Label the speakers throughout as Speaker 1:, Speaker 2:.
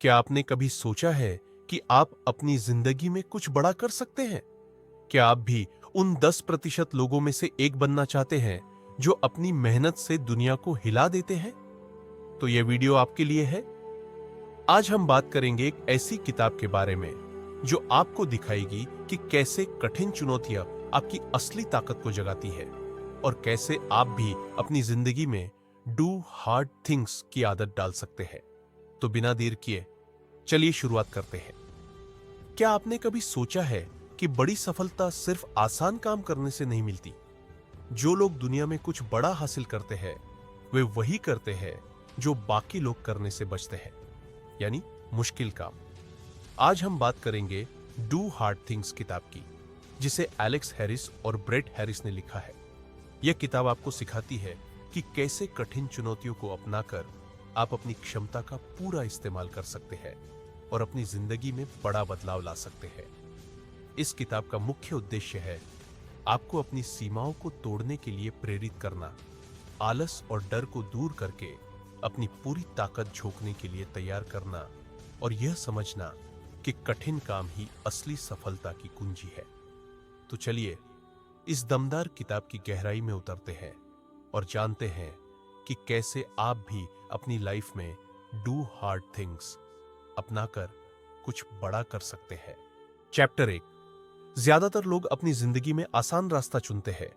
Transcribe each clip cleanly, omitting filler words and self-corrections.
Speaker 1: क्या आपने कभी सोचा है कि आप अपनी जिंदगी में कुछ बड़ा कर सकते हैं? क्या आप भी उन 10% लोगों में से एक बनना चाहते हैं जो अपनी मेहनत से दुनिया को हिला देते हैं? तो यह वीडियो आपके लिए है। आज हम बात करेंगे एक ऐसी किताब के बारे में जो आपको दिखाएगी कि कैसे कठिन चुनौतियां आपकी असली ताकत को जगाती है और कैसे आप भी अपनी जिंदगी में डू हार्ड थिंग्स की आदत डाल सकते हैं। तो बिना देर किए चलिए शुरुआत करते हैं। क्या आपने कभी सोचा है कि बड़ी सफलता सिर्फ आसान काम करने से नहीं मिलती? जो लोग दुनिया में कुछ बड़ा हासिल करते हैं वे वही करते हैं जो बाकी लोग करने से बचते हैं, यानी मुश्किल काम। आज हम बात करेंगे डू हार्ड थिंग्स किताब की, जिसे एलेक्स हैरिस और ब्रेट हैरिस ने लिखा है। यह किताब आपको सिखाती है कि कैसे कठिन चुनौतियों को अपनाकर आप अपनी क्षमता का पूरा इस्तेमाल कर सकते हैं और अपनी जिंदगी में बड़ा बदलाव ला सकते हैं। इस किताब का मुख्य उद्देश्य है आपको अपनी सीमाओं को तोड़ने के लिए प्रेरित करना, आलस और डर को दूर करके अपनी पूरी ताकत झोंकने के लिए तैयार करना और यह समझना कि कठिन काम ही असली सफलता की कुंजी है। तो चलिए इस दमदार किताब की गहराई में उतरते हैं और जानते हैं कि कैसे आप भी अपनी लाइफ में डू हार्ड थिंग्स अपनाकर कुछ बड़ा कर सकते हैं। चैप्टर 1। ज्यादातर लोग अपनी जिंदगी में आसान रास्ता चुनते हैं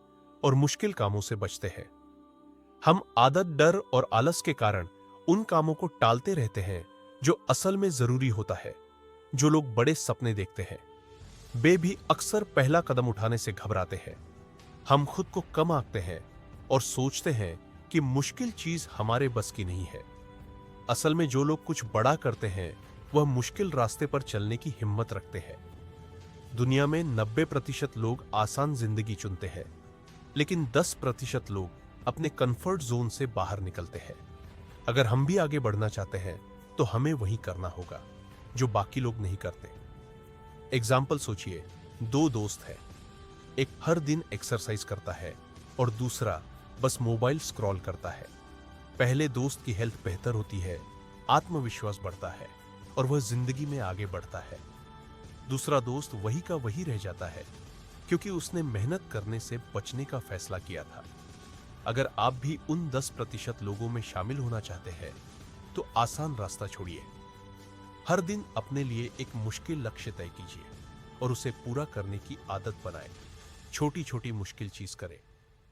Speaker 1: और मुश्किल कामों से बचते हैं। हम आदत, डर और आलस के कारण उन कामों को टालते रहते हैं जो असल में जरूरी होता है। जो लोग बड़े सपने देखते हैं वे भी अक्सर पहला कदम उठाने से घबराते हैं। हम खुद को कम आंकते हैं और सोचते हैं कि मुश्किल चीज हमारे बस की नहीं है। असल में जो लोग कुछ बड़ा करते हैं वह मुश्किल रास्ते पर चलने की हिम्मत रखते हैं। दुनिया में 90% लोग आसान जिंदगी चुनते हैं, लेकिन 10% लोग अपने कंफर्ट जोन से बाहर निकलते हैं। अगर हम भी आगे बढ़ना चाहते हैं तो हमें वही करना होगा जो बाकी लोग नहीं करते। एग्जाम्पल सोचिए, दो दोस्त हैं। एक हर दिन एक्सरसाइज करता है और दूसरा बस मोबाइल स्क्रॉल करता है। पहले दोस्त की हेल्थ बेहतर होती है, आत्मविश्वास बढ़ता है और वह जिंदगी में आगे बढ़ता है। दूसरा दोस्त वही का वही रह जाता है क्योंकि उसने मेहनत करने से बचने का फैसला किया था। अगर आप भी उन 10% लोगों में शामिल होना चाहते हैं तो आसान रास्ता छोड़िए। हर दिन अपने लिए एक मुश्किल लक्ष्य तय कीजिए और उसे पूरा करने की आदत बनाएं। छोटी छोटी मुश्किल चीज करें,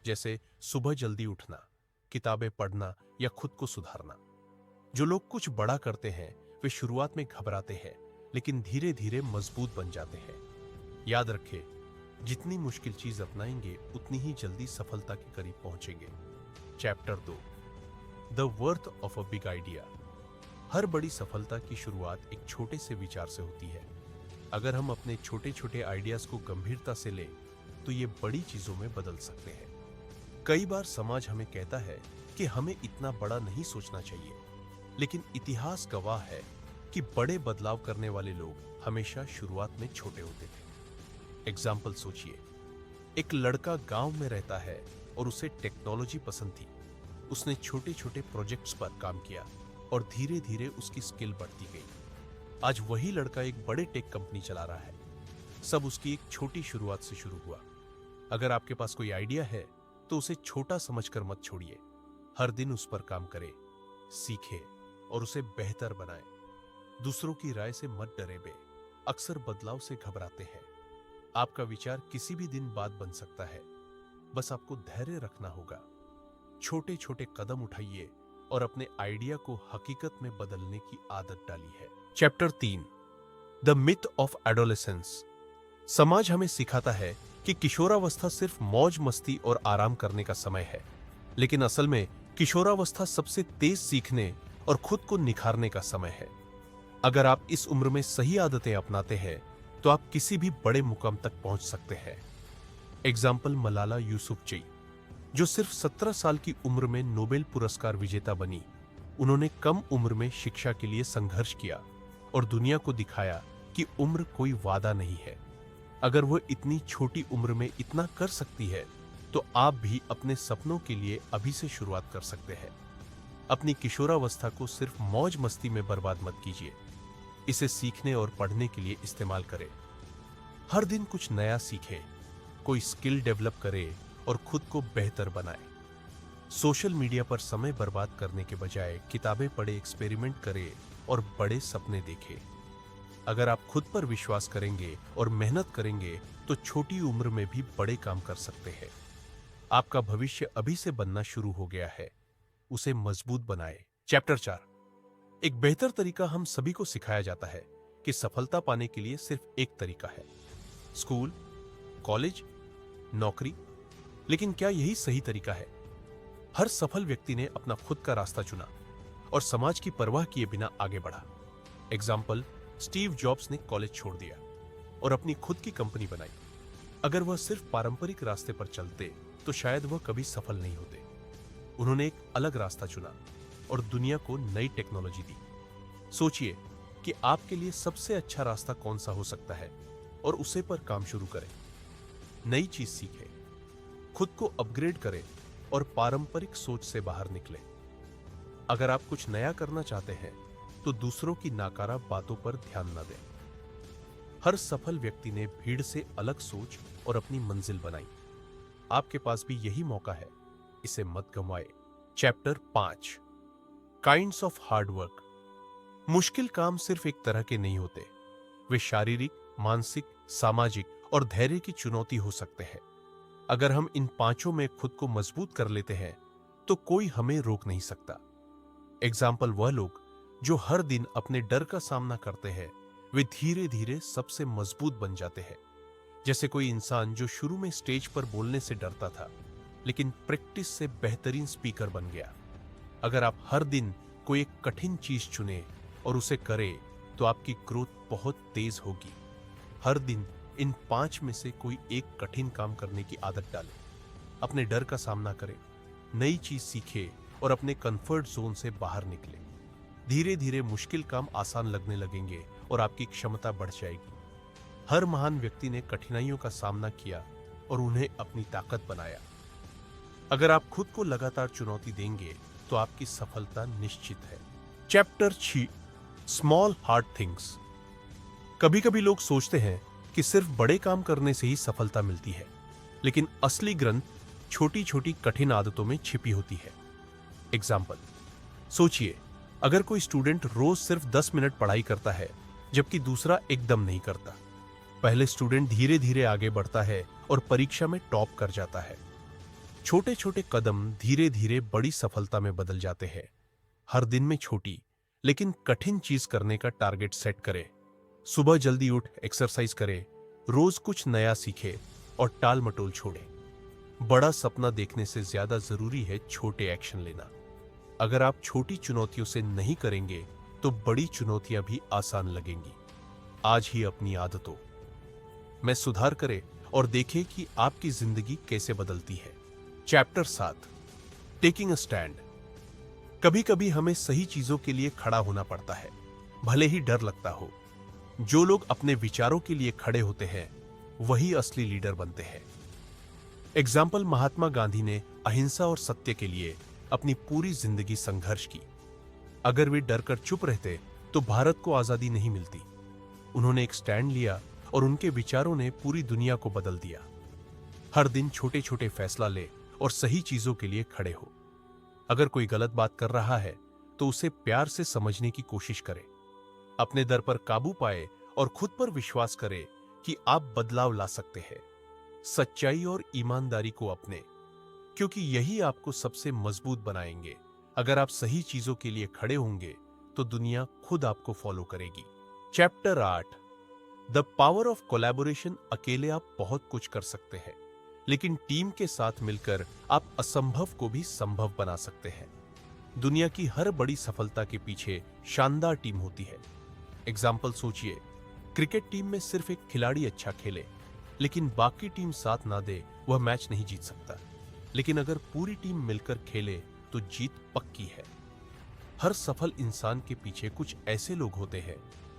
Speaker 1: जैसे सुबह जल्दी उठना, किताबें पढ़ना या खुद को सुधारना। जो लोग कुछ बड़ा करते हैं वे शुरुआत में घबराते हैं, लेकिन धीरे धीरे मजबूत बन जाते हैं। याद रखें, जितनी मुश्किल चीज अपनाएंगे उतनी ही जल्दी सफलता के करीब पहुंचेंगे। Chapter 2। The worth of a big idea. हर बड़ी सफलता की शुरुआत एक छोटे से विचार से होती है। अगर हम अपने छोटे छोटे आइडियाज को गंभीरता से लें तो ये बड़ी चीजों में बदल सकते हैं। कई बार समाज हमें कहता है कि हमें इतना बड़ा नहीं सोचना चाहिए, लेकिन इतिहास गवाह है कि बड़े बदलाव करने वाले लोग हमेशा शुरुआत में छोटे होते थे। एग्जाम्पल सोचिए, एक लड़का गांव में रहता है और उसे टेक्नोलॉजी पसंद थी। उसने छोटे छोटे प्रोजेक्ट्स पर काम किया और धीरे धीरे उसकी स्किल बढ़ती गई। आज वही लड़का एक बड़े टेक कंपनी चला रहा है। सब उसकी एक छोटी शुरुआत से शुरू हुआ। अगर आपके पास कोई आइडिया है तो उसे छोटा समझकर मत छोड़िए। हर दिन उस पर काम करें, सीखें और उसे बेहतर बनाएं। दूसरों की राय से मत डरे, वे अक्सर बदलाव से घबराते हैं। आपका विचार किसी भी दिन बात बन सकता है, बस आपको धैर्य रखना होगा। छोटे छोटे कदम उठाइए और अपने आइडिया को हकीकत में बदलने की आदत डाली है। Chapter 3। The myth of adolescence. समाज हमें सिखाता है कि किशोरावस्था सिर्फ मौज मस्ती और आराम करने का समय है, लेकिन असल में किशोरावस्था सबसे तेज सीखने और खुद को निखारने का समय है। अगर आप इस उम्र में सही आदतें अपनाते हैं तो आप किसी भी बड़े मुकाम तक पहुंच सकते हैं। एग्जाम्पल मलाला यूसुफजई, जो सिर्फ 17 साल की उम्र में नोबेल पुरस्कार विजेता बनी। उन्होंने कम उम्र में शिक्षा के लिए संघर्ष किया और दुनिया को दिखाया कि उम्र कोई वादा नहीं है। अगर वह इतनी छोटी उम्र में इतना कर सकती है तो आप भी अपने सपनों के लिए अभी से शुरुआत कर सकते हैं। अपनी किशोरावस्था को सिर्फ मौज मस्ती में बर्बाद मत कीजिए, इसे सीखने और पढ़ने के लिए इस्तेमाल करें। हर दिन कुछ नया सीखें, कोई स्किल डेवलप करे और खुद को बेहतर बनाए। सोशल मीडिया पर समय बर्बाद करने के बजाय किताबें पढ़े, एक्सपेरिमेंट करें और बड़े सपने देखें। अगर आप खुद पर विश्वास करेंगे और मेहनत करेंगे तो छोटी उम्र में भी बड़े काम कर सकते हैं। आपका भविष्य अभी से बनना शुरू हो गया है, उसे मजबूत बनाए। चैप्टर 4। एक बेहतर तरीका हम सभी को सिखाया जाता है कि सफलता पाने के लिए सिर्फ एक तरीका है, स्कूल, कॉलेज, नौकरी। लेकिन क्या यही सही तरीका है? हर सफल व्यक्ति ने अपना खुद का रास्ता चुना और समाज की परवाह किए बिना आगे बढ़ा। एग्जाम्पल, स्टीव जॉब्स ने कॉलेज छोड़ दिया और अपनी खुद की कंपनी बनाई। अगर वह सिर्फ पारंपरिक रास्ते पर चलते तो शायद वह कभी सफल नहीं होते। उन्होंने एक अलग रास्ता चुना और दुनिया को नई टेक्नोलॉजी दी। सोचिए कि आपके लिए सबसे अच्छा रास्ता कौन सा हो सकता है और उसे पर काम शुरू करें। नई चीज सीखें, खुद को अपग्रेड करें और पारंपरिक सोच से बाहर निकलें। अगर आप कुछ नया करना चाहते हैं तो दूसरों की नाकारा बातों पर ध्यान न दें। हर सफल व्यक्ति ने भीड़ से अलग सोच और अपनी मंजिल बनाई। आपके पास भी यही मौका है, इसे मत गंवाएं। Chapter 5। Kinds of hard work. मुश्किल काम सिर्फ एक तरह के नहीं होते, वे शारीरिक, मानसिक, सामाजिक और धैर्य की चुनौती हो सकते हैं। अगर हम इन पांचों में खुद को मजबूत कर लेते हैं तो कोई हमें रोक नहीं सकता। एग्जाम्पल, वह लोग जो हर दिन अपने डर का सामना करते हैं वे धीरे धीरे सबसे मजबूत बन जाते हैं। जैसे कोई इंसान जो शुरू में स्टेज पर बोलने से डरता था लेकिन प्रैक्टिस से बेहतरीन स्पीकर बन गया। अगर आप हर दिन कोई एक कठिन चीज चुने और उसे करें तो आपकी ग्रोथ बहुत तेज होगी। हर दिन इन 5 में से कोई एक कठिन काम करने की आदत डालें। अपने डर का सामना करें, नई चीज सीखें और अपने कंफर्ट जोन से बाहर निकलें। धीरे धीरे मुश्किल काम आसान लगने लगेंगे और आपकी क्षमता बढ़ जाएगी। हर महान व्यक्ति ने कठिनाइयों का सामना किया और उन्हें अपनी ताकत बनाया। अगर आप खुद को लगातार चुनौती देंगे तो आपकी सफलता निश्चित है। चैप्टर 6। Small hard things. कभी कभी लोग सोचते हैं कि सिर्फ बड़े काम करने से ही सफलता मिलती है, लेकिन असली ग्रंथ छोटी छोटी कठिन आदतों में छिपी होती है। एग्जाम्पल, सोचिए अगर कोई स्टूडेंट रोज सिर्फ 10 मिनट पढ़ाई करता है जबकि दूसरा एकदम नहीं करता। पहले स्टूडेंट धीरे धीरे आगे बढ़ता है और परीक्षा में टॉप कर जाता है। छोटे छोटे कदम धीरे धीरे बड़ी सफलता में बदल जाते हैं। हर दिन में छोटी लेकिन कठिन चीज करने का टारगेट सेट करें। सुबह जल्दी उठ एक्सरसाइज करें, रोज कुछ नया सीखें और टाल मटोल छोड़ें। बड़ा सपना देखने से ज्यादा जरूरी है छोटे एक्शन लेना। अगर आप छोटी चुनौतियों से नहीं करेंगे तो बड़ी चुनौतियां भी आसान लगेंगी। आज ही अपनी आदतों में सुधार करें और देखें कि आपकी जिंदगी कैसे बदलती है। चैप्टर 7। Taking a stand. कभी कभी हमें सही चीजों के लिए खड़ा होना पड़ता है, भले ही डर लगता हो। जो लोग अपने विचारों के लिए खड़े होते हैं वही असली लीडर बनते हैं। एग्जाम्पल, महात्मा गांधी ने अहिंसा और सत्य के लिए अपनी पूरी जिंदगी संघर्ष की। अगर वे डरकर चुप रहते तो भारत को आजादी नहीं मिलती। उन्होंने एक स्टैंड लिया और उनके विचारों ने पूरी दुनिया को बदल दिया। हर दिन छोटे छोटे फैसला ले और सही चीजों के लिए खड़े हो। अगर कोई गलत बात कर रहा है तो उसे प्यार से समझने की कोशिश करें। अपने डर पर काबू पाए और खुद पर विश्वास करें कि आप बदलाव ला सकते हैं। सच्चाई और ईमानदारी को अपने, क्योंकि यही आपको सबसे मजबूत बनाएंगे। अगर आप सही चीजों के लिए खड़े होंगे तो दुनिया खुद आपको फॉलो करेगी। Chapter 8। The power of collaboration. अकेले आप बहुत कुछ कर सकते हैं, लेकिन टीम के साथ मिलकर आप असंभव को भी संभव बना सकते हैं। दुनिया की हर बड़ी सफलता के पीछे शानदार टीम होती है। एग्जाम्पल सोचिए, क्रिकेट टीम में सिर्फ एक खिलाड़ी अच्छा खेले लेकिन बाकी टीम साथ ना दे, वह मैच नहीं जीत सकता। लेकिन अगर पूरी टीम मिलकर खेले तो जीत पक्की है। हर सफल इंसान के पीछे कुछ ऐसे लोग होते हैं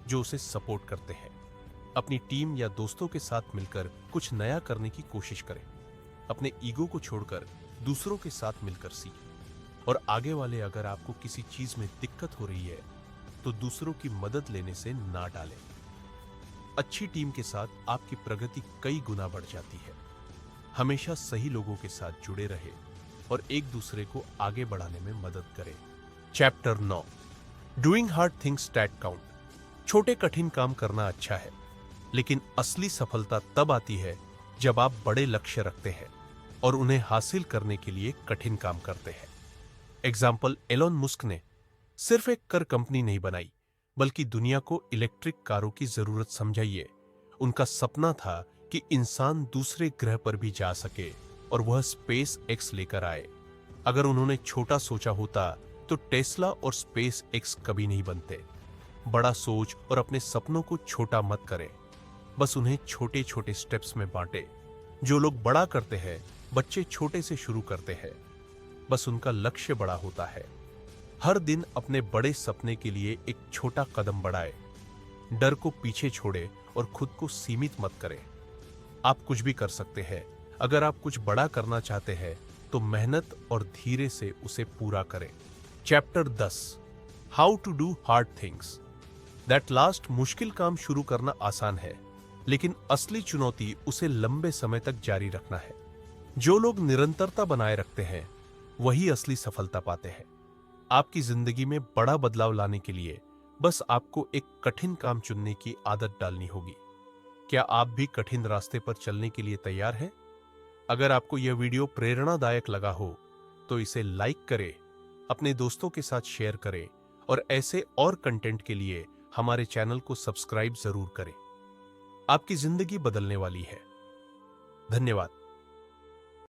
Speaker 1: जो उसे सपोर्ट करते हैं। अपनी टीम या दोस्तों के साथ मिलकर कुछ नया करने की कोशिश करें। अपने ईगो को छोड़कर दूसरों के साथ मिलकर सीखें। और आगे वाले, अगर आपको किसी चीज में दिक्कत हो रही है तो दूसरों की मदद लेने से ना टालें। अच्छी टीम के साथ आपकी प्रगति कई गुना बढ़ जाती है। हमेशा सही लोगों के साथ जुड़े रहे और एक दूसरे को आगे बढ़ाने में मदद करें। Chapter 9, doing hard things that count. छोटे कठिन काम करना अच्छा है, लेकिन असली सफलता तब आती है जब आप बड़े लक्ष्य रखते हैं और उन्हें हासिल करने के लिए कठिन काम करते हैं। एग्जाम्पल, एलोन मस्क ने सिर्फ एक कार कंपनी नहीं बनाई, बल्कि दुनिया को इलेक्ट्रिक कारों की जरूरत समझाइए। उनका सपना था कि इंसान दूसरे ग्रह पर भी जा सके और वह स्पेस एक्स लेकर आए। अगर उन्होंने छोटा सोचा होता तो टेस्ला और स्पेस एक्स कभी नहीं बनते। बड़ा सोच और अपने सपनों को छोटा मत करें, बस उन्हें छोटे छोटे स्टेप्स में बांटे। जो लोग बड़ा करते हैं, बच्चे छोटे से शुरू करते हैं, बस उनका लक्ष्य बड़ा होता है। हर दिन अपने बड़े सपने के लिए एक छोटा कदम बढ़ाए। डर को पीछे छोड़े और खुद को सीमित मत करें। आप कुछ भी कर सकते हैं। अगर आप कुछ बड़ा करना चाहते हैं तो मेहनत और धीरे से उसे पूरा करें। Chapter 10, how to do hard things that last. मुश्किल काम शुरू करना आसान है, लेकिन असली चुनौती उसे लंबे समय तक जारी रखना है। जो लोग निरंतरता बनाए रखते हैं वही असली सफलता पाते हैं। आपकी जिंदगी में बड़ा बदलाव लाने के लिए बस आपको एक कठिन काम चुनने की आदत डालनी होगी। क्या आप भी कठिन रास्ते पर चलने के लिए तैयार हैं? अगर आपको यह वीडियो प्रेरणादायक लगा हो तो इसे लाइक करें, अपने दोस्तों के साथ शेयर करें और ऐसे और कंटेंट के लिए हमारे चैनल को सब्सक्राइब जरूर करें। आपकी जिंदगी बदलने वाली है। धन्यवाद।